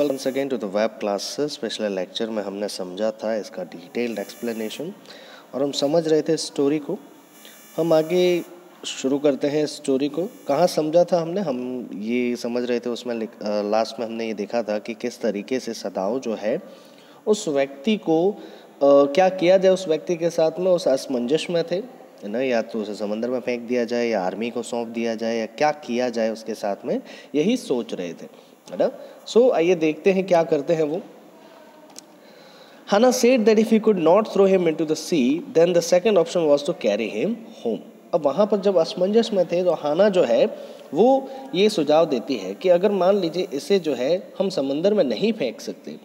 Once again to the web classes. पिछले lecture में हमने समझा था इसका डिटेल्ड एक्सप्लेनेशन और हम समझ रहे थे स्टोरी को। हम आगे शुरू करते हैं स्टोरी को। कहाँ समझा था हमने, हम ये समझ रहे थे उसमें लास्ट में हमने ये देखा था कि किस तरीके से सदाओ जो है उस व्यक्ति को क्या किया जाए, उस व्यक्ति के साथ में उस असमंजस में थे, है ना। या तो उसे समंदर में फेंक दिया जाए या आर्मी को सौंप दिया जाए या क्या किया जाए उसके साथ में, यही सोच रहे थे, है ना। सो आइए देखते हैं क्या करते हैं वो। Hannah said that if he could not throw him into the sea, then the second option was to carry him home. अब वहाँ पर जब असमंजस में थे तो हाना जो है वो ये सुझाव देती है कि अगर मान लीजिए इसे जो है हम समंदर में नहीं फेंक सकते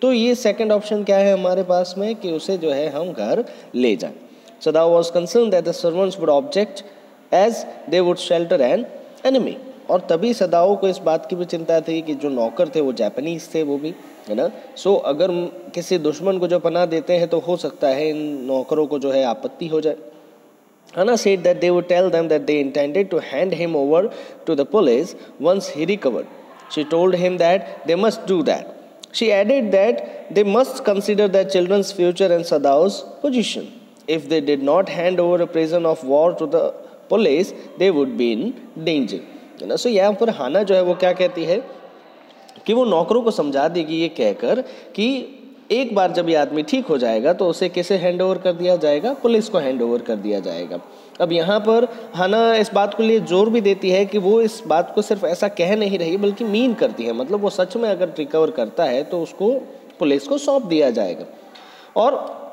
तो ये सेकंड ऑप्शन क्या है हमारे पास में कि उसे जो है हम घर ले जाएं। Sadao was concerned that the servants would object as they would shelter an enemy. और तभी सदाओ को इस बात की भी चिंता थी कि जो नौकर थे वो जापानीज थे, वो भी, है ना। सो अगर किसी दुश्मन को जो पनाह देते हैं तो हो सकता है इन नौकरों को जो है आपत्ति हो जाए। Hannah said that they would tell them that they intended to hand him over to the police once he recovered. She told him that they must do that. She added that they must consider their children's future and Sadao's position. If they did not hand over a prisoner of war to the police, they would be in danger. है ना। सो यहाँ पर हाना जो है वो क्या कहती है कि वो नौकरों को समझा देगी ये कहकर कि एक बार जब ये आदमी ठीक हो जाएगा तो उसे किसे हैंड ओवर कर दिया जाएगा, पुलिस को हैंड ओवर कर दिया जाएगा। अब यहाँ पर हाना इस बात को लिए जोर भी देती है कि वो इस बात को सिर्फ ऐसा कह नहीं रही बल्कि मीन करती है, मतलब वो सच में अगर रिकवर करता है तो उसको पुलिस को सौंप दिया जाएगा। और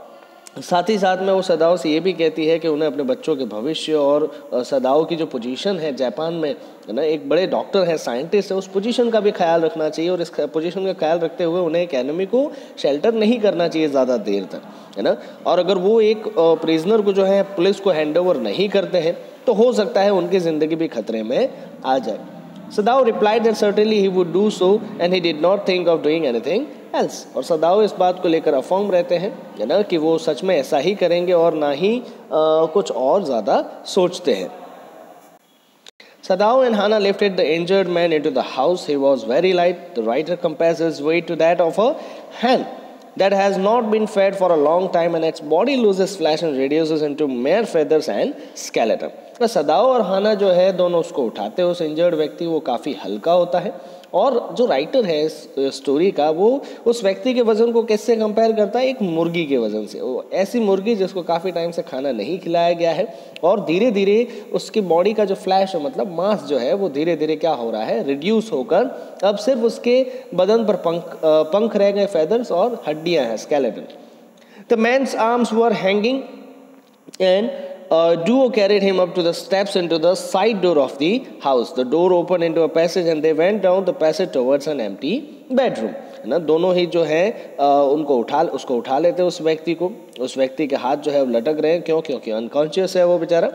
साथ ही साथ में वो सदाओ से ये भी कहती है कि उन्हें अपने बच्चों के भविष्य और सदाओ की जो पोजीशन है जापान में, है ना, एक बड़े डॉक्टर है, साइंटिस्ट है, उस पोजीशन का भी ख्याल रखना चाहिए और इस पोजीशन का ख्याल रखते हुए उन्हें एक एनिमी को शेल्टर नहीं करना चाहिए ज़्यादा देर तक, है ना। और अगर वो एक प्रिजनर को जो है पुलिस को हैंड ओवर नहीं करते हैं तो हो सकता है उनकी ज़िंदगी भी खतरे में आ जाए। सदाओ replied that certainly he would do so and he did not think of doing anything else. और सदाओ इस बात को लेकर अफर्म रहते हैं, है ना, कि वो सच में ऐसा ही करेंगे और ना ही कुछ और ज़्यादा सोचते हैं। Sadao and Hannah lifted the injured man into the house. He was very light. The writer compares his weight to that of a hen that has not been fed for a long time and its body loses flesh and reduces into mere feathers and skeleton. तो सदाओ और हाना जो है दोनों उसको उठाते हैं, उस injured व्यक्ति, वो काफ़ी हल्का होता है। और जो राइटर है इस स्टोरी का वो उस व्यक्ति के वज़न को किससे कंपेयर करता है, एक मुर्गी के वज़न से। वो ऐसी मुर्गी जिसको काफ़ी टाइम से खाना नहीं खिलाया गया है और धीरे धीरे उसकी बॉडी का जो फ्लैश है, मतलब मांस जो है वो धीरे धीरे क्या हो रहा है, रिड्यूस होकर अब सिर्फ उसके बदन पर पंख रह गए, फेदर्स, और हड्डियाँ हैं, skeleton. The man's arms were hanging and duo carried him up to the steps into the side door of the house. The door opened into a passage and they went down the passage towards an empty bedroom. है ना, दोनों ही जो है उसको उठा लेते उस व्यक्ति को। उस व्यक्ति के हाथ जो है वो लटक रहे हैं, क्योंकि अनकॉन्शियस है वो बेचारा।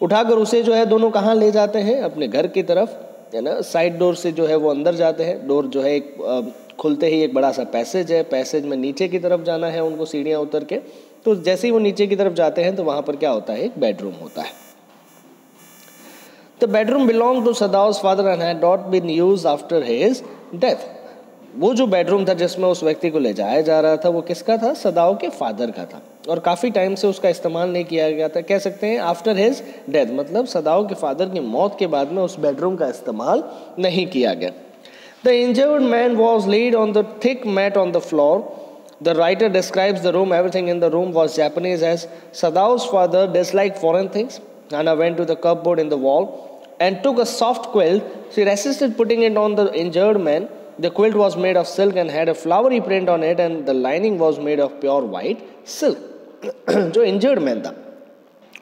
उठाकर उसे जो है दोनों कहाँ ले जाते हैं, अपने घर की तरफ, है ना। साइड डोर से जो है वो अंदर जाते हैं। डोर जो है एक खुलते ही एक बड़ा सा पैसेज है, पैसेज में नीचे की तरफ जाना है उनको सीढ़ियाँ उतर के। तो जैसे ही वो नीचे की तरफ जाते हैं तो वहाँ पर क्या होता है, एक बेडरूम होता है। The bedroom belong to Sadao's father and had not been used after his death. वो जो बेडरूम था जिसमें उस व्यक्ति को ले जाया जा रहा था वो किसका था, सदाओ के फादर का था और काफ़ी टाइम से उसका इस्तेमाल नहीं किया गया था। कह सकते हैं आफ्टर हिज डेथ, मतलब सदाओ के फादर की मौत के बाद में उस बेडरूम का इस्तेमाल नहीं किया गया। The injured man was laid on the thick mat on the floor. The writer describes the room. Everything in the room was Japanese as Sadao's father disliked foreign things. Hannah went to the cupboard in the wall and took a soft quilt. She resisted putting it on the injured man. The quilt was made of silk and had a flowery print on it and the lining was made of pure white silk. जो injured man था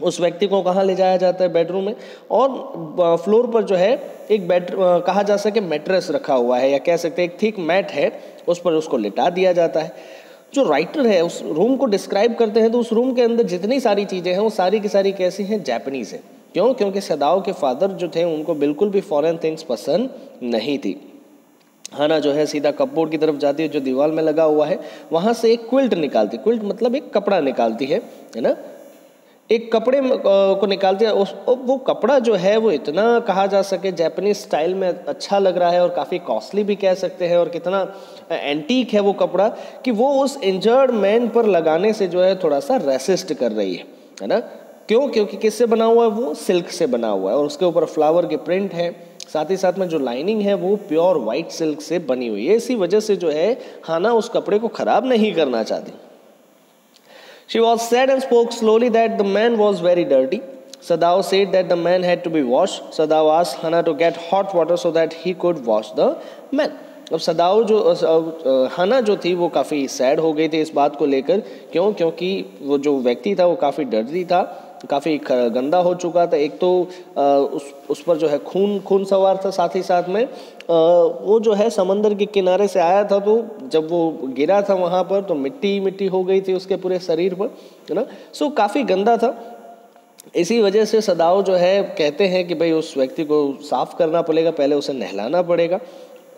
उस व्यक्ति को कहाँ ले जाया जाता है, बेडरूम में, और फ्लोर पर जो है एक बेड कहा जा सके मैट्रेस रखा हुआ है, या कह सकते हैं एक थिक मैट है, उस पर उसको लिटा दिया जाता है। जो राइटर है उस रूम को डिस्क्राइब करते हैं तो उस रूम के अंदर जितनी सारी चीज़ें हैं वो सारी की सारी कैसी हैं, जापानीज़ हैं। क्यों? क्योंकि सदाओ के फादर जो थे उनको बिल्कुल भी फॉरेन थिंग्स पसंद नहीं थी। हाना जो है सीधा कपबोर्ड की तरफ जाती है जो दीवार में लगा हुआ है, वहाँ से एक क्विल्ट निकालती, क्विल्ट मतलब एक कपड़ा निकालती है ना। एक कपड़े को निकालते हैं, वो कपड़ा जो है वो इतना कहा जा सके जापानीज स्टाइल में अच्छा लग रहा है और काफ़ी कॉस्टली भी कह सकते हैं, और कितना एंटीक है वो कपड़ा कि वो उस इंजर्ड मैन पर लगाने से जो है थोड़ा सा रेसिस्ट कर रही है ना। क्यों? क्योंकि किससे बना हुआ है? वो सिल्क से बना हुआ है और उसके ऊपर फ्लावर के प्रिंट है, साथ ही साथ में जो लाइनिंग है वो प्योर वाइट सिल्क से बनी हुई है। इसी वजह से जो है हाना उस कपड़े को खराब नहीं करना चाहती। She was sad and spoke slowly that the man was very dirty. Sadao said that the man had to be washed. Sadao asked Hana to get hot water so that he could wash the man. अब सदाओ जो हना जो थी वो काफ़ी sad हो गई थी इस बात को लेकर। क्यों? क्योंकि वो जो व्यक्ति था वो काफ़ी डर्टी था, काफ़ी गंदा हो चुका था। एक तो उस पर जो है खून सवार था, साथ ही साथ में वो जो है समंदर के किनारे से आया था, तो जब वो गिरा था वहाँ पर तो मिट्टी मिट्टी हो गई थी उसके पूरे शरीर पर, है ना। सो काफ़ी गंदा था। इसी वजह से सदाओ जो है कहते हैं कि भाई उस व्यक्ति को साफ़ करना पड़ेगा, पहले उसे नहलाना पड़ेगा।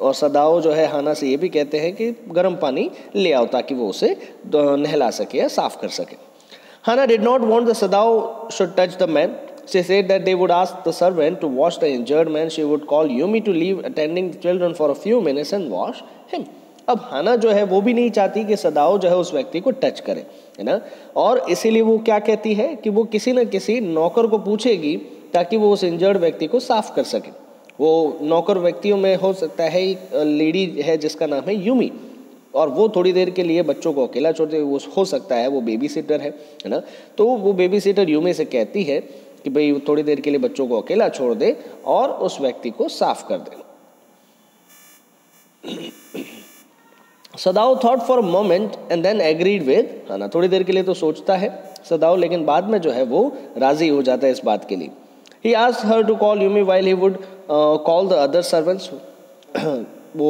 और सदाओ जो है हाना से ये भी कहते हैं कि गर्म पानी ले आओ ताकि वो उसे नहला सके या साफ़ कर सके। Hana did not want the Sadao should touch the man. She said that they would ask the servant to wash the injured man. She would call Yumi to leave attending the children for a few minutes and wash him. अब हाना जो है वो भी नहीं चाहती कि सदाओ जो है उस व्यक्ति को टच करे, है ना। और इसीलिए वो क्या कहती है कि वो किसी न किसी नौकर को पूछेगी ताकि वो उस इंजर्ड व्यक्ति को साफ कर सके। वो नौकर व्यक्तियों में हो सकता है एक लेडी है जिसका नाम है यूमी, और वो थोड़ी देर के लिए बच्चों को अकेला छोड़ दे। वो हो सकता है वो बेबी सिटर है ना। तो वो बेबी सिटर यूमी से कहती है कि भाई थोड़ी देर के लिए बच्चों को अकेला छोड़ दे और उस व्यक्ति को साफ कर दे। Sadao thought for a moment and then agreed with Hana. थोड़ी देर के लिए तो सोचता है सदाओ, लेकिन बाद में जो है वो राजी हो जाता है इस बात के लिए। He asked her to call Yumi while he would call the other servants. वो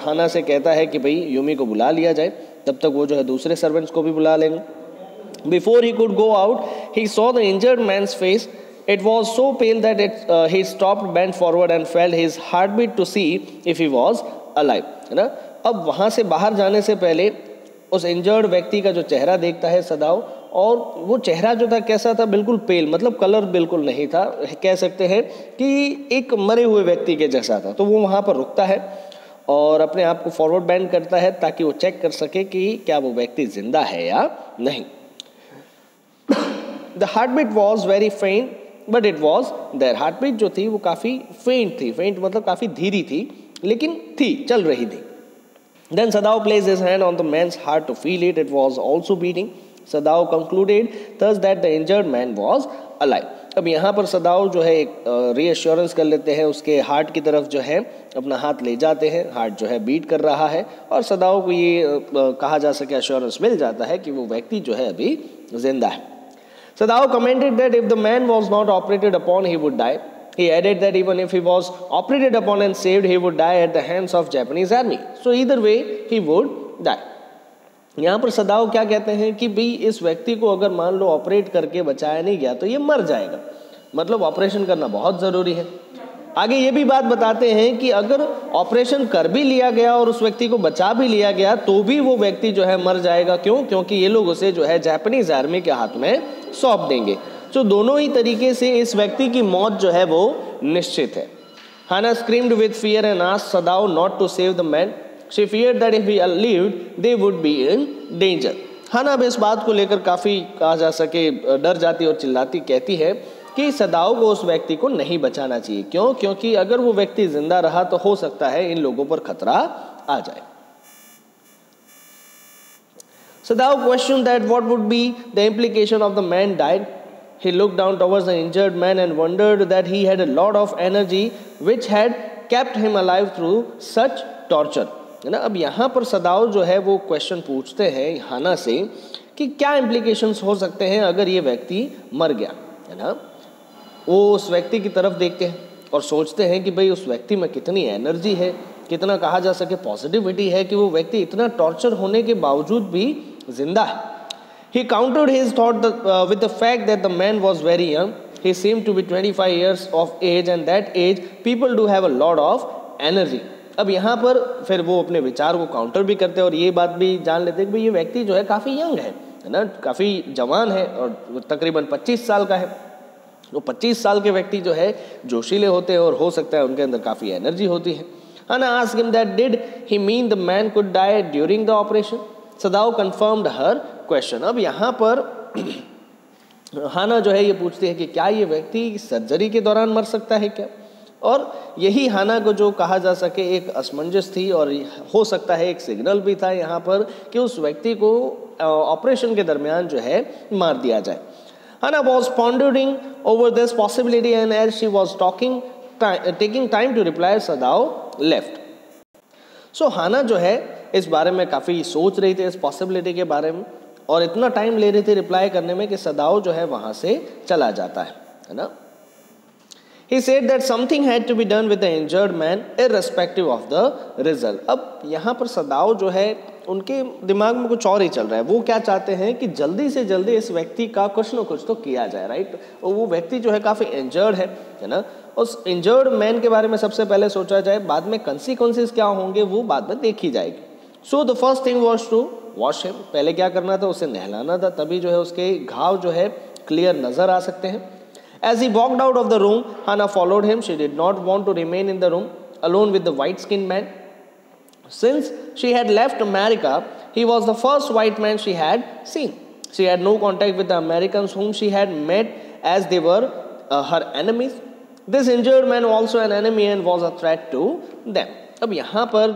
हाना से कहता है कि भाई यूमी को बुला लिया जाए, तब तक वो जो है दूसरे सर्वेंट्स को भी बुला लेंगे। Before he could go out he saw the injured man's face. It was so pale that he stopped, bent forward and felt his heart beat to see if he was alive, है ना। अब वहाँ से बाहर जाने से पहले उस इंजर्ड व्यक्ति का जो चेहरा देखता है सदाओ, और वो चेहरा जो था कैसा था? बिल्कुल पेल, मतलब कलर बिल्कुल नहीं था, कह सकते हैं कि एक मरे हुए व्यक्ति के जैसा था। तो वो वहाँ पर रुकता है और अपने आप को फॉरवर्ड बैंड करता है ताकि वो चेक कर सके कि क्या वो व्यक्ति जिंदा है या नहीं। The heart beat was very faint but it was there. Heart beat जो थी वो काफ़ी फेंट थी, फेंट मतलब काफ़ी धीरी थी, लेकिन थी, चल रही थी। Then Sadao placed his hand on the man's heart to feel it. It was also beating. Sadao concluded thus that the injured man was alive. अब यहाँ पर सदाओ जो है एक रीअश्योरेंस कर लेते हैं, उसके हार्ट की तरफ जो है अपना हाथ ले जाते हैं, हार्ट जो है बीट कर रहा है, और सदाओ को ये कहा जा सके एश्योरेंस मिल जाता है कि वो व्यक्ति जो है अभी जिंदा है। Sadao commented that if the man was not operated upon he would die. He added that even if he was operated upon and saved, he would die at the hands of Japanese army. So either way, he would die. यहाँ पर सदाओ क्या कहते हैं कि भाई इस व्यक्ति को अगर मान लो ऑपरेट करके बचाया नहीं गया तो ये मर जाएगा, मतलब ऑपरेशन करना बहुत ज़रूरी है। आगे ये भी बात बताते हैं कि अगर ऑपरेशन कर भी लिया गया और उस व्यक्ति को बचा भी लिया गया तो भी वो व्यक्ति जो है मर जाएगा। क्यों? क्योंकि ये लोग उसे जो है जापानीज आर्मी के हाथ में सौंप देंगे। तो दोनों ही तरीके से इस व्यक्ति की मौत जो है वो निश्चित है। Hana screamed with fear and asked Sadao not to save the man. She feared that if he lived they would be in danger. Hana अब इस बात को लेकर काफ़ी कहा जा सके डर जाती और चिल्लाती, कहती है कि सदाओ को उस व्यक्ति को नहीं बचाना चाहिए। क्यों? क्योंकि अगर वो व्यक्ति जिंदा रहा तो हो सकता है इन लोगों पर खतरा आ जाए। Sadao question that what would be the implication of the man died. He looked down towards the injured man and wondered that he had a lot of energy which had kept him alive through such torture. है ना। अब यहाँ पर सदाओ जो है वो question पूछते हैं हाना से कि क्या इम्प्लीकेशंस हो सकते हैं अगर ये व्यक्ति मर गया, है ना। वो उस व्यक्ति की तरफ देखते हैं और सोचते हैं कि भाई उस व्यक्ति में कितनी एनर्जी है, कितना कहा जा सके पॉजिटिविटी है कि वो व्यक्ति इतना टॉर्चर होने के बावजूद भी जिंदा है। He countered his thought with the fact that the man was very young. He seemed to be 25 years of age and that age people do have a lot of energy. अब यहाँ पर फिर वो अपने विचार को काउंटर भी करते हैं और ये बात भी जान लेते हैं कि ये व्यक्ति जो है काफ़ी यंग है, है ना, काफ़ी जवान है और तकरीबन 25 साल का है। तो 25 साल के व्यक्ति जो है जोशीले होते हैं और हो सकता है उनके अंदर काफ़ी एनर्जी होती है। Hannah asked him that did he mean the man could die during the operation? Sadao confirmed her question। अब यहाँ पर हाना जो है ये पूछती है कि क्या ये व्यक्ति सर्जरी के दौरान मर सकता है क्या, और यही हाना को जो कहा जा सके एक असमंजस थी और हो सकता है एक सिग्नल भी था यहाँ पर कि उस व्यक्ति को ऑपरेशन के दरमियान जो है मार दिया जाए। Hannah was pondering over this possibility and as she was taking time to reply, Sadao left. So Hannah जो है इस बारे में काफ़ी सोच रही थी, इस पॉसिबिलिटी के बारे में, और इतना टाइम ले रही थी रिप्लाई करने में कि सदाओ जो है वहाँ से चला जाता है ना। He said that something had to be done with the injured man irrespective of the result। अब यहाँ पर सदाओ जो है उनके दिमाग में कुछ और ही चल रहा है। वो क्या चाहते हैं कि जल्दी से जल्दी इस व्यक्ति का कुछ न कुछ तो किया जाए, राइट। और वो व्यक्ति जो है काफ़ी इंजर्ड है ना। उस इंजर्ड मैन के बारे में सबसे पहले सोचा जाए, बाद में कंसिक्वेंसेस क्या होंगे वो बाद में देखी जाएगी। So the first thing was to wash him. पहले क्या करना था, उसे नहलाना था, तभी जो है उसके घाव जो है क्लियर नजर आ सकते हैं। As he walked out of the room, Hannah followed him. She did not want to remain in the room alone with the white-skinned man. Since she had left America, he was the first white man she had seen. She had no contact with the Americans whom she had met as they were her enemies. This injured man also an enemy and was a threat to them. अब यहाँ पर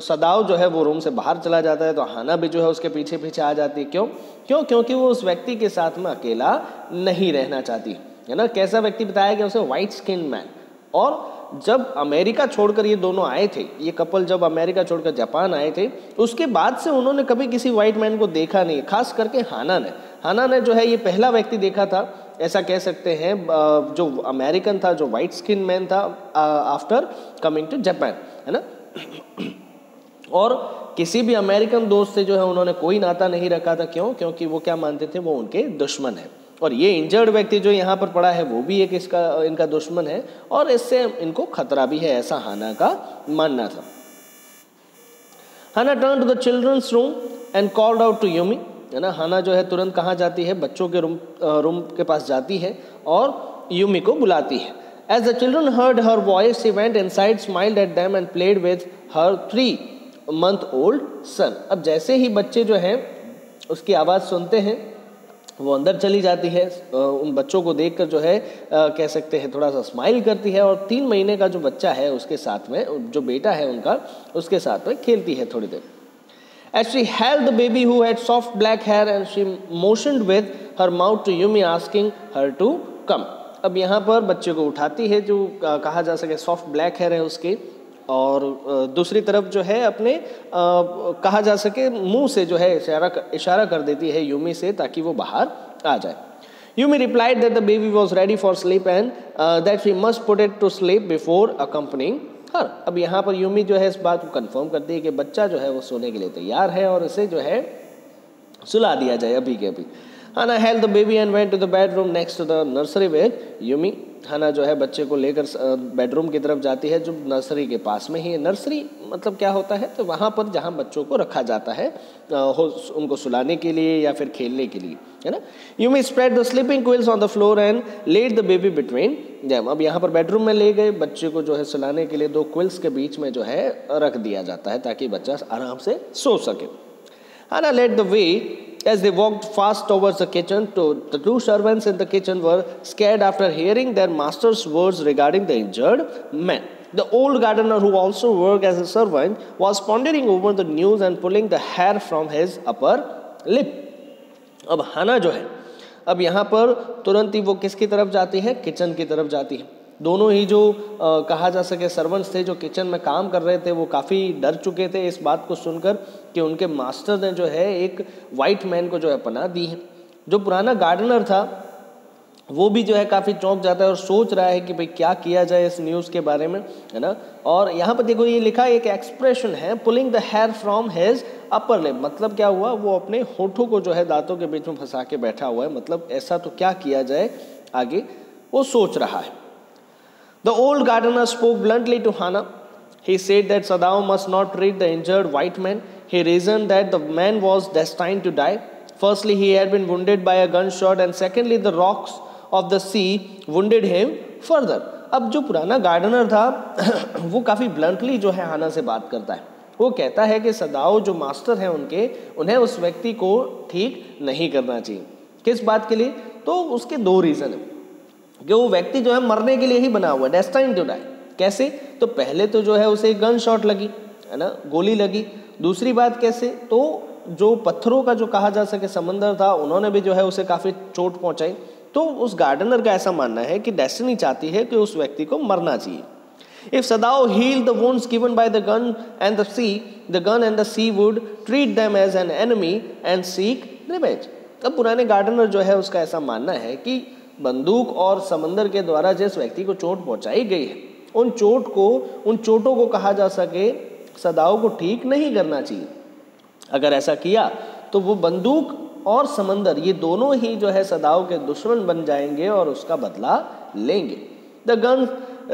सदाओ जो है वो room से बाहर चला जाता है, तो हाना भी जो है उसके पीछे पीछे आ जाती है। क्यों? क्योंकि वो उस व्यक्ति के साथ में अकेला नहीं रहना चाहती है ना। कैसा व्यक्ति बताया गया उसे? White skin man. और जब अमेरिका छोड़कर ये दोनों आए थे, ये कपल जब अमेरिका छोड़कर जापान आए थे, उसके बाद से उन्होंने कभी किसी व्हाइट मैन को देखा नहीं, खास करके हाना ने जो है ये पहला व्यक्ति देखा था, ऐसा कह सकते हैं, जो अमेरिकन था, जो व्हाइट स्किन मैन था आफ्टर कमिंग टू जापान, है ना। और किसी भी अमेरिकन दोस्त से जो है उन्होंने कोई नाता नहीं रखा था। क्योंकि वो क्या मानते थे, वो उनके दुश्मन है। और ये इंजर्ड व्यक्ति जो यहाँ पर पड़ा है वो भी एक इनका दुश्मन है और इससे इनको खतरा भी है, ऐसा हाना का मानना था। Hana turn to the children's room and called out to Yumi, है ना। हाना जो है तुरंत कहाँ जाती है? बच्चों के रूम के पास जाती है और यूमी को बुलाती है। As the children heard her voice, she went inside, smiled at them and played with her 3-month-old son। अब जैसे ही बच्चे जो हैं उसकी आवाज़ सुनते हैं वो अंदर चली जाती है, उन बच्चों को देखकर जो है कह सकते हैं थोड़ा सा स्माइल करती है और 3 महीने का जो बच्चा है उसके साथ में, जो बेटा है उनका, उसके साथ में खेलती है थोड़ी देर। As she held the baby who had soft black hair and she motioned with her mouth to Yumi asking her to come। अब यहाँ पर बच्चे को उठाती है, जो कहा जा सके सॉफ्ट ब्लैक हेयर है उसके, और दूसरी तरफ जो है अपने कहा जा सके मुंह से जो है इशारा कर देती है यूमी से ताकि वो बाहर आ जाए। Yumi replied that the baby was ready for sleep and that she must put it to sleep before accompanying her. अब यहाँ पर यूमी जो है इस बात को कंफर्म करती है कि बच्चा जो है वो सोने के लिए तैयार है और इसे जो है सुला दिया जाए अभी के अभी। Hannah held the baby and went to the bedroom next to the nursery with Yumi। हाना जो है बच्चे को लेकर बेडरूम की तरफ जाती है जो नर्सरी के पास में ही है। नर्सरी मतलब क्या होता है? तो वहाँ पर जहाँ बच्चों को रखा जाता है उनको सुलाने के लिए या फिर खेलने के लिए, है ना। Yumi spread the sleeping quills on the floor and laid the baby between them। अब यहाँ पर बेडरूम में ले गए, बच्चे को जो है सुलाने के लिए 2 क्विल्स के बीच में जो है रख दिया जाता है ताकि बच्चा आराम से सो सके। Hannah led the way as they walked fast towards the kitchen. The 2 servants in the kitchen were scared after hearing their master's words regarding the injured man. The old gardener, who also worked as a servant, was pondering over the news and pulling the hair from his upper lip। अब हाना जो है अब यहाँ पर तुरंत ही वो किसकी तरफ जाती है? किचन की तरफ जाती है। दोनों ही जो कहा जा सके सर्वेंट्स थे जो किचन में काम कर रहे थे वो काफ़ी डर चुके थे इस बात को सुनकर कि उनके मास्टर ने जो है एक वाइट मैन को जो है पनाह दी है। जो पुराना गार्डनर था वो भी जो है काफ़ी चौंक जाता है और सोच रहा है कि भाई क्या किया जाए इस न्यूज़ के बारे में, है ना। और यहाँ पर देखो ये लिखा एक एक्सप्रेशन है, pulling the hair from his upper lip. मतलब क्या हुआ? वो अपने होठों को जो है दांतों के बीच में फंसा के बैठा हुआ है। मतलब ऐसा तो क्या किया जाए आगे, वो सोच रहा है। The old gardener spoke bluntly to Hannah. He said that Sadao must not treat the injured white man. He reasoned that the man was destined to die. Firstly, he had been wounded by a gunshot, and secondly, the rocks of the sea wounded him further. अब जो पुराना gardener था वो काफ़ी bluntly जो है हाना से बात करता है। वो कहता है कि सदाओ जो मास्टर हैं उनके, उन्हें उस व्यक्ति को ठीक नहीं करना चाहिए। किस बात के लिए? तो उसके दो रीज़न है कि वो व्यक्ति जो है मरने के लिए ही बना हुआ है, डेस्टाइन्ड टू डाई। कैसे? तो पहले तो जो है उसे एक गन शॉट लगी, है ना, गोली लगी। दूसरी बात कैसे? तो जो पत्थरों का जो कहा जा सके समंदर था, उन्होंने भी जो है उसे काफ़ी चोट पहुंचाई। तो उस गार्डनर का ऐसा मानना है कि डेस्टिनी चाहती है कि उस व्यक्ति को मरना चाहिए। If Sadao healed the wounds given by the gun and the sea would treat them as an enemy and seek revenge. अब पुराने गार्डनर जो है उसका ऐसा मानना है कि बंदूक और समंदर के द्वारा जिस व्यक्ति को चोट पहुंचाई गई है, उन चोटों को कहा जा सके सदाओ को ठीक नहीं करना चाहिए। अगर ऐसा किया तो वो बंदूक और समंदर ये दोनों ही जो है सदाओ के दुश्मन बन जाएंगे और उसका बदला लेंगे। The gun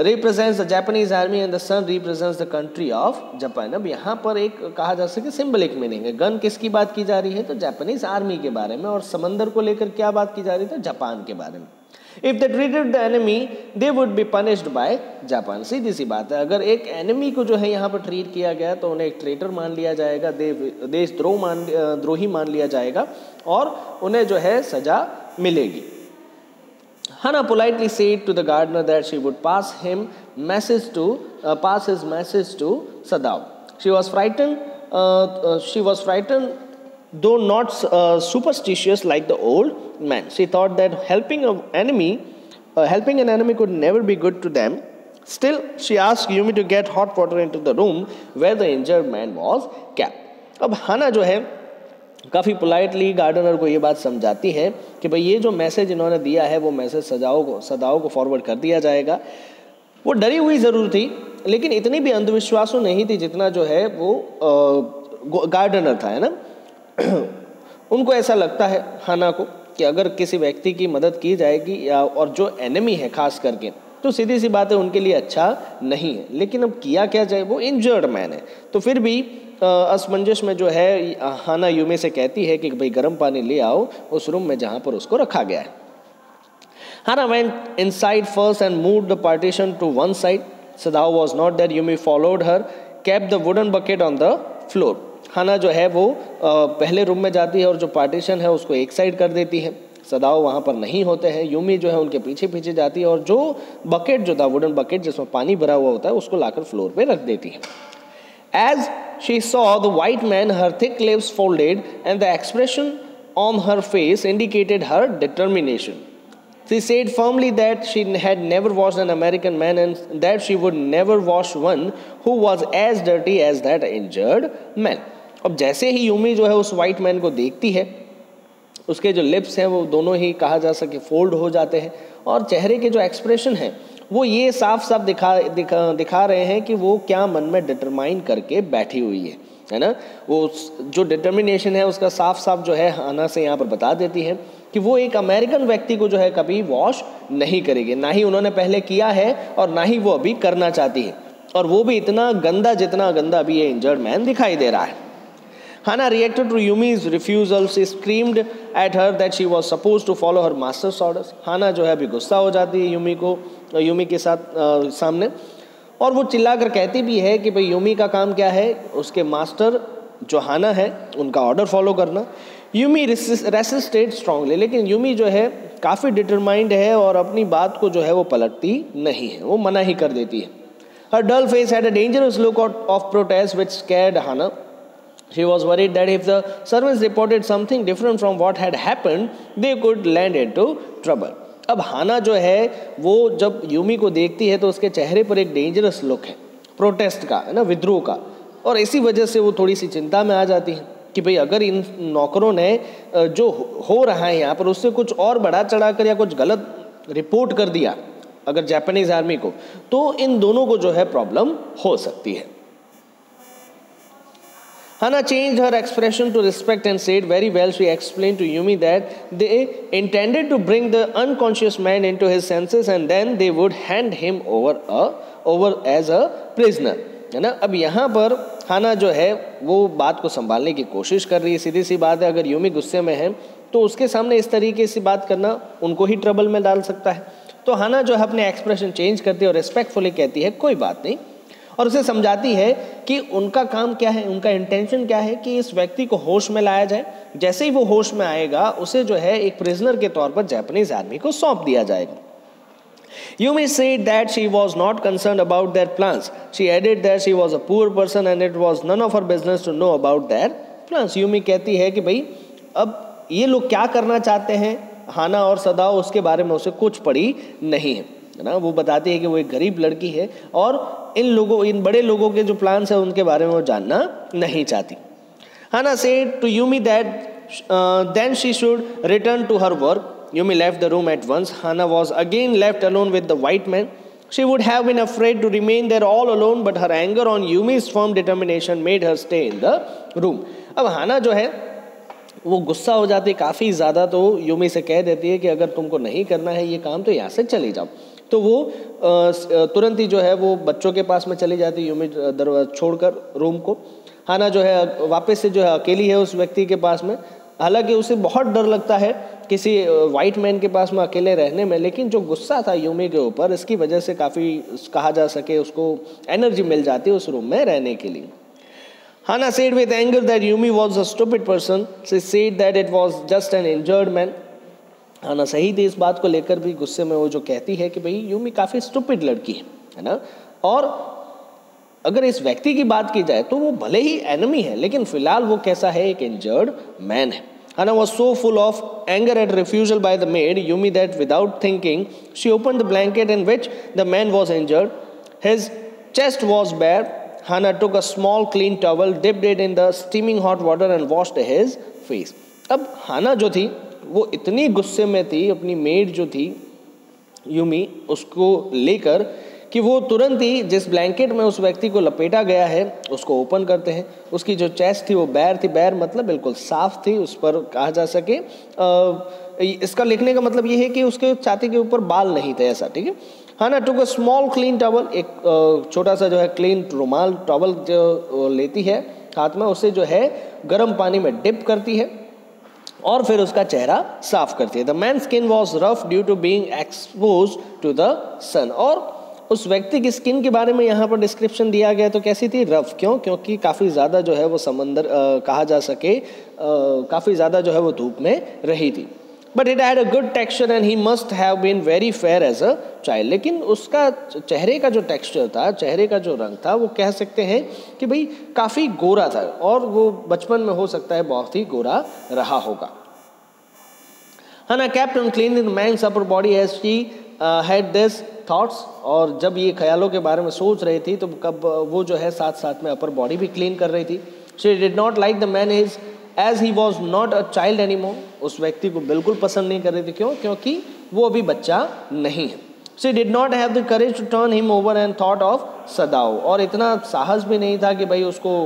represents the Japanese army and the sun represents the country of Japan. अब यहाँ पर एक कहा जा सके सिंबलिक मीनिंग है। गन किसकी बात की जा रही है? तो जापानीज आर्मी के बारे में। और समंदर को लेकर क्या बात की जा रही है? तो जापान के बारे में। If they treated the enemy, they would be punished by Japan. सीधी सी बात है, अगर एक एनिमी को जो है यहाँ पर ट्रीट किया गया तो उन्हें एक ट्रेटर मान लिया जाएगा, देशद्रोही मान लिया जाएगा और उन्हें जो है सजा मिलेगी। Hana politely said to the gardener that she would pass his message to Sadao. She was frightened, though not superstitious like the old man. She thought that helping an enemy could never be good to them. Still, she asked Yumi to get hot water into the room where the injured man was kept. अब हाना जो है काफ़ी politely gardener को ये बात समझाती है कि भाई ये जो मैसेज इन्होंने दिया है वो मैसेज सदाओ को फॉरवर्ड कर दिया जाएगा। वो डरी हुई ज़रूर थी, लेकिन इतनी भी अंधविश्वासों नहीं थी जितना जो है वो गार्डनर था, है ना। उनको ऐसा लगता है हाना को कि अगर किसी व्यक्ति की मदद की जाएगी और जो एनिमी है खास करके, तो सीधी सी बात है उनके लिए अच्छा नहीं है। लेकिन अब किया क्या जाए, वो इंजर्ड मैन है। तो फिर भी असमंजस में जो है हाना यूमी से कहती है कि भाई गर्म पानी ले आओ उस रूम में जहाँ पर उसको रखा गया है। Hana went inside first and moved the partition to one side. Sadao was not there. Yumi followed her, kept the wooden bucket on the floor. हाना जो है वो पहले रूम में जाती है और जो पार्टीशन है उसको एक साइड कर देती है। सदाओ वहाँ पर नहीं होते हैं। यूमी जो है उनके पीछे पीछे जाती है और जो बकेट जो था वुडन बकेट जिसमें पानी भरा हुआ होता है उसको लाकर फ्लोर पे रख देती है। As she saw the white man, her thick lips folded and the expression on her face indicated her determination. She said firmly that she had never washed an American man and that she would never wash one who was as dirty as that injured man. अब जैसे ही Yumi जो है उस white man को देखती है, उसके जो लिप्स हैं वो दोनों ही कहा जा सके फोल्ड हो जाते हैं और चेहरे के जो एक्सप्रेशन हैं वो ये साफ साफ दिखा रहे हैं कि वो क्या मन में डिटरमाइन करके बैठी हुई है ना। वो जो डिटर्मिनेशन है उसका साफ साफ जो है हाना से यहाँ पर बता देती है कि वो एक अमेरिकन व्यक्ति को जो है कभी वॉश नहीं करेगी, ना ही उन्होंने पहले किया है और ना ही वो अभी करना चाहती है, और वो भी इतना गंदा जितना गंदा अभी ये इंजर्ड मैन दिखाई दे रहा है। Hana reacted to Yumi's refusal. She screamed at her that she was supposed to follow her master's orders. Hana जो है अभी गुस्सा हो जाती है यूमी के साथ सामने, और वो चिल्लाकर कहती भी है कि भाई यूमी का काम क्या है, उसके मास्टर जो हाना है उनका ऑर्डर फॉलो करना। यूमी रेसिस्टेड स्ट्रांगली, लेकिन यूमी जो है काफ़ी डिटरमाइंड है और अपनी बात को जो है वो पलटती नहीं है, वो मना ही कर देती है। Her dull face had a dangerous look of protest which scared Hana. She was worried that if the servants reported something different from what had happened, they could land into trouble. अब हाना जो है वो जब Yumi को देखती है तो उसके चेहरे पर एक डेंजरस लुक है, प्रोटेस्ट का, है ना, विद्रोह का, और इसी वजह से वो थोड़ी सी चिंता में आ जाती है कि भाई अगर इन नौकरों ने जो हो रहा है यहाँ पर उससे कुछ और बढ़ा चढ़ाकर या कुछ गलत रिपोर्ट कर दिया अगर जापानीज आर्मी को, तो इन दोनों को जो है प्रॉब्लम हो सकती है। Hana changed her expression to respect and said, very well. She explained to Yumi that they intended to bring the unconscious man into his senses and then they would hand him over as a prisoner, है ना। अब यहाँ पर हाना जो है वो बात को संभालने की कोशिश कर रही है। सीधी सी बात है, अगर यूमी गुस्से में है तो उसके सामने इस तरीके से बात करना उनको ही ट्रबल में डाल सकता है। तो हाना जो है अपने एक्सप्रेशन चेंज करती है और रिस्पेक्टफुली कहती है कोई बात नहीं, और उसे समझाती है कि उनका काम क्या है, उनका इंटेंशन क्या है कि इस व्यक्ति को होश में लाया जाए। जैसे ही वो होश में आएगा उसे जो है एक प्रिजनर के तौर पर जापानीज आर्मी को सौंप दिया जाएगा। Yumi said that she was not concerned about their plans. She added that she was a poor person and it was none of her business to know about their plans. Yumi कहती है कि भाई अब ये लोग क्या करना चाहते हैं, हाना और सदाओ उसके बारे में उसे कुछ पड़ी नहीं है ना। वो बताती है कि वो एक गरीब लड़की है और इन बड़े लोगों के जो प्लान्स हैं उनके बारे में वो जानना नहीं चाहती। हाना said to Yumi that then she should return to her work. Yumi left the room at once. Hana was again left alone with the white man. She would have been afraid to remain there all alone, but her anger on Yumi's firm determination made her stay in the room. अब हाना जो है वो गुस्सा हो जाती है काफ़ी ज़्यादा, तो यूमी से कह देती है कि अगर तुमको नहीं करना है ये काम तो यहाँ से चली जाओ। तो वो तुरंत ही जो है वो बच्चों के पास में चली जाती है, यूमी दरवाजा छोड़कर रूम को। हाना जो है वापस से जो है अकेली है उस व्यक्ति के पास में। हालांकि उसे बहुत डर लगता है किसी वाइट मैन के पास में अकेले रहने में, लेकिन जो गुस्सा था यूमी के ऊपर इसकी वजह से काफ़ी कहा जा सके उसको एनर्जी मिल जाती है उस रूम में रहने के लिए। Hana said with anger that Yumi was a stupid person. She said that it was just an injured man. हाना सही थी इस बात को लेकर भी, गुस्से में वो जो कहती है कि भाई यूमी काफ़ी स्टूपिड लड़की है ना। और अगर इस व्यक्ति की बात की जाए तो वो भले ही एनिमी है, लेकिन फिलहाल वो कैसा है, एक इंजर्ड मैन है। Hana was so full of anger at refusal by the maid Yumi that without thinking she opened the blanket in which the man was injured. His chest was bare. Hana took a small clean towel, dipped it in the steaming hot water and washed his face. अब हाना जो थी वो इतनी गुस्से में थी अपनी made जो थी यूमी उसको लेकर कि वो तुरंत ही जिस ब्लैंकेट में उस व्यक्ति को लपेटा गया है उसको ओपन करते हैं। उसकी जो चेस्ट थी वो बैर थी, बैर मतलब बिल्कुल साफ थी, उस पर कहा जा सके इसका लिखने का मतलब ये है कि उसके छाती के ऊपर बाल नहीं थे, ऐसा, ठीक है। हाना टुक अ स्मॉल क्लीन टॉवल, एक छोटा सा जो है क्लीन रुमाल टॉवल जो लेती है हाथ में, उसे जो है गर्म पानी में डिप करती है और फिर उसका चेहरा साफ करती है। The man skin was rough due to being expose to the sun. और उस व्यक्ति की स्किन के बारे में यहाँ पर डिस्क्रिप्शन दिया गया तो कैसी थी, रफ। क्यों? क्योंकि काफ़ी ज़्यादा जो है वो समंदर कहा जा सके काफ़ी ज़्यादा जो है वो धूप में रही थी। But it had a good texture and he must have been very fair as a child. लेकिन उसका चेहरे का जो टेक्सचर था, चेहरे का जो रंग था, वो कह सकते हैं कि भाई काफ़ी गोरा था और वो बचपन में हो सकता है बहुत ही गोरा रहा होगा। Hana kept on cleaning the man's upper body as she had this thoughts। और जब ये ख्यालों के बारे में सोच रही थी तो कब वो जो है साथ साथ में अपर बॉडी भी क्लीन कर रही थी। She did not like the man as he was not a child anymore। उस व्यक्ति को बिल्कुल पसंद नहीं कर रही थी। क्यों? क्योंकि वो अभी बच्चा नहीं है। She did not have the courage to turn him over and thought of सदाओ। और इतना साहस भी नहीं था कि भाई उसको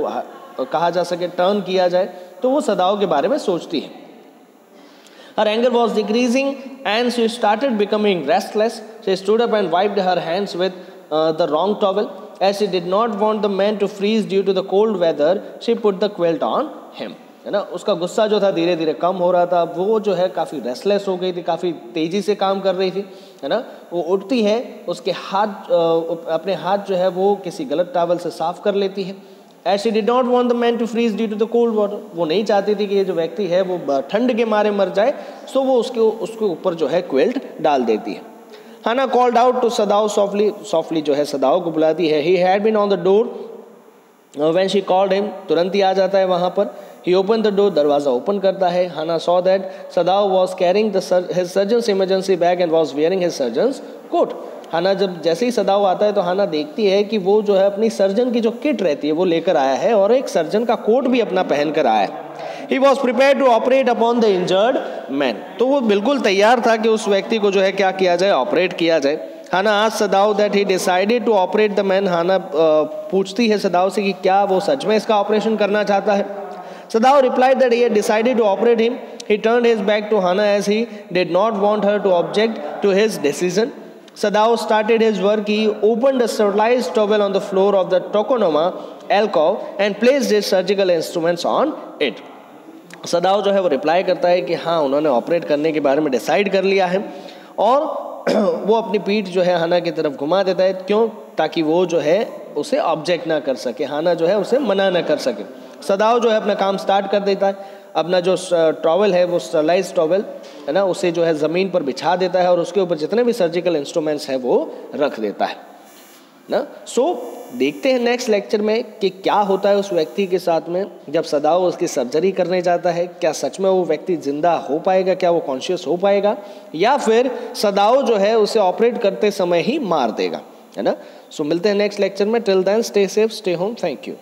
कहा जा सके टर्न किया जाए, तो वो सदाओ के बारे में सोचती है। Her anger was decreasing and she started becoming restless. She stood up and wiped her hands with the wrong towel. As she did not want the man to freeze due to the cold weather, she put the quilt on him। है ना, उसका गुस्सा जो था धीरे धीरे कम हो रहा था। वो जो है काफ़ी रेस्टलेस हो गई थी, काफ़ी तेज़ी से काम कर रही थी, है ना। वो उठती है, उसके हाथ अपने हाथ जो है वो किसी गलत टॉवल से साफ कर लेती है। As she did not want the man to freeze due to the cold water। वो नहीं चाहती थी कि ये जो व्यक्ति है वो ठंड के मारे मर जाए, तो वो उसके ऊपर जो है क्विल्ट डाल देती है। Hana called out to Sadao softly जो है सदाओ को बुलाती है। He had been on the door when she called him। तुरंत ही आ जाता है वहाँ पर। He opened the door, दरवाज़ा ओपन करता है। Hana saw that Sadao was carrying his surgeon's emergency bag and was wearing his surgeon's coat। हाना जब जैसे ही सदाओ आता है तो हाना देखती है कि वो जो है अपनी सर्जन की जो किट रहती है वो लेकर आया है और एक सर्जन का कोट भी अपना पहन कर आया है। He was prepared to operate upon the injured man। तो वो बिल्कुल तैयार था कि उस व्यक्ति को जो है क्या किया जाए, ऑपरेट किया जाए। हाना asked Sadao that he decided to operate the man। हाना पूछती है सदाओ से कि क्या वो सच में इसका ऑपरेशन करना चाहता है। सदाओ replied that he had decided to operate him। He turned his back to Hana as he did not want her to object to his decision। Sadao started his work. He opened a sterilized towel on the floor of the Tokonoma alcove and placed his surgical instruments on it. सदाओ जो है वो reply करता है कि हाँ उन्होंने operate करने के बारे में डिसाइड कर लिया है और वो अपनी पीठ जो है हाना की तरफ घुमा देता है. क्यों? ताकि वो जो है उसे ऑब्जेक्ट ना कर सके, हाना जो है उसे मना ना कर सके. सदाओ जो है अपना काम स्टार्ट कर देता है. अपना जो टॉवल है वो स्टरलाइज टॉवल है ना, उसे जो है ज़मीन पर बिछा देता है और उसके ऊपर जितने भी सर्जिकल इंस्ट्रूमेंट्स हैं वो रख देता है ना. सो देखते हैं नेक्स्ट लेक्चर में कि क्या होता है उस व्यक्ति के साथ में जब सदाओ उसकी सर्जरी करने जाता है. क्या सच में वो व्यक्ति जिंदा हो पाएगा, क्या वो कॉन्शियस हो पाएगा, या फिर सदाओ जो है उसे ऑपरेट करते समय ही मार देगा, है ना. सो मिलते हैं नेक्स्ट लेक्चर में. Till then stay safe, stay home. Thank you.